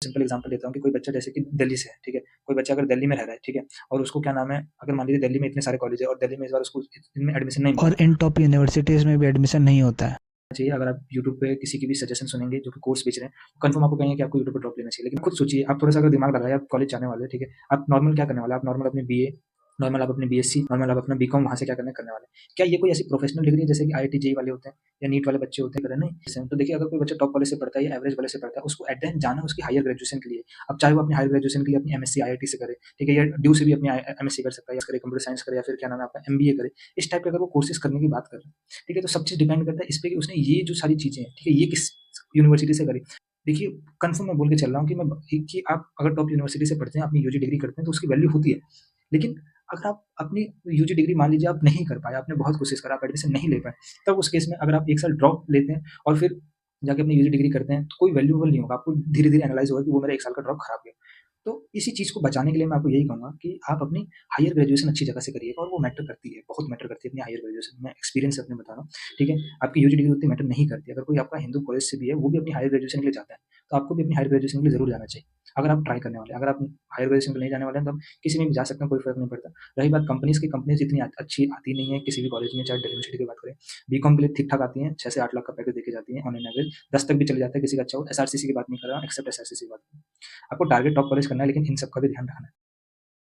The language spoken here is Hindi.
सिंपल एग्जांपल लेता हूँ कि कोई बच्चा जैसे कि दिल्ली से है, ठीक है? कोई बच्चा अगर दिल्ली में रह रहा है, ठीक है? और उसको क्या नाम है, अगर मान लीजिए दिल्ली में इतने सारे कॉलेज है और दिल्ली में इस बार उसको इनमें एडमिशन नहीं मिल और रहा इन टॉप यूनिवर्सिटीज़ में भी एडमिशन नहीं होता है। चाहिए। अगर आप यूट्यूब पे किसी की भी सजेशन सुनेंगे जो कि कोर्स बेच रहे हैं, कंफर्म आपको कहेंगे कि आपको यूट्यूब पे ड्रॉप लेना चाहिए। लेकिन खुद सोचिए, आप थोड़ा-सा अगर दिमाग लगाइए, आप कॉलेज जाने वाले हैं, ठीक है? आप नॉर्मल क्या करने वाले हैं? आप नॉर्मल अपने बीए, नॉर्मल आप अपने बीएससी, नॉर्मल आप अपना बीकॉम वहाँ से क्या करने वाले हैं। क्या ये कोई ऐसी प्रोफेशनल डिग्री है जैसे कि आईआईटी, जेईई वाले होते हैं या नीट वाले बच्चे होते हैं, कर रहे नहीं। तो देखिए, अगर कोई बच्चा टॉप वाले से पढ़ता है या एवरेज वाले से पढ़ता है, उसको एट द एंड जाना है उसकी हायर ग्रेजुएशन के लिए। अब चाहे वो अपनी हायर ग्रेजुएशन के लिए अपनी एमएससी आईआईटी से करे, ठीक है? या ड्यू से भी अपनी एमएससी कर सकता है, या करे कंप्यूटर साइंस करे, या फिर क्या नाम है आपका एमबीए करे। इस टाइप के अगर वो कोर्सेज करने की बात कर रहे हैं, ठीक है? तो सब चीज़ डिपेंड करता है इस पे कि उसने ये जो सारी चीज़ें हैं, ठीक है? ये किस यूनिवर्सिटी से करी। देखिए, कन्फर्म मैं बोल के चल रहा हूँ कि आप अगर टॉप यूनिवर्सिटी से पढ़ते हैं, अपनी यूजी डिग्री करते हैं, तो उसकी वैल्यू होती है। लेकिन अगर आप अपनी यूजी डिग्री मान लीजिए आप नहीं कर पाए, आपने बहुत कोशिश करा, आप एडमिशन नहीं ले पाए, तब उस केस में अगर आप 1 साल ड्रॉप लेते हैं और फिर जाके अपनी यूजी डिग्री करते हैं, तो कोई वैल्यूएबल नहीं होगा। आपको धीरे-धीरे एनालाइज़ होगा कि वो मेरा 1 साल का ड्रॉप खराब गया। तो इसी चीज़ को बचाने के लिए मैं आपको यही कहूँगा कि आप अपनी हायर ग्रेजुएशन अच्छी जगह से करिएगा, और वो मैटर करती है, बहुत मैटर करती है अपनी हायर ग्रेजुएशन। मैं एक्सपीरियंस से अपने बता रहा हूँ, ठीक है? आपकी यूजी डिग्री उतनी मैटर नहीं करती। अगर कोई आपका हिंदू कॉलेज से भी है, वो भी अपनी हायर ग्रेजुएशन के लिए जाता है, तो आपको भी अपनी हायर ग्रेजुएशन के लिए ज़रूर जाना चाहिए। अगर आप ट्राई करने वाले हैं, अगर आप हायर ग्रेजुएशन के लिए नहीं जाने वाले हैं, तो आप किसी में भी जा सकते हैं, कोई फ़र्क नहीं पड़ता। रही बात कंपनीज़ की, कंपनीज़ इतनी अच्छी आती नहीं है किसी भी कॉलेज में, चाहे दिल्ली यूनिवर्सिटी की बात करें। बीकॉम के लिए ठीक-ठाक आती हैं, 6 से 8 लाख का पैकेज देके जाती हैं ऑन एन एवरेज, 10 तक भी चले जाता है किसी का अच्छा हो। एसआरसीसी की बात नहीं कर रहा हूँ, एक्सेप्ट एसआरसीसी की बात। आपको टारगेट टॉप कॉलेज करना है, लेकिन इन सब का भी ध्यान रखना है।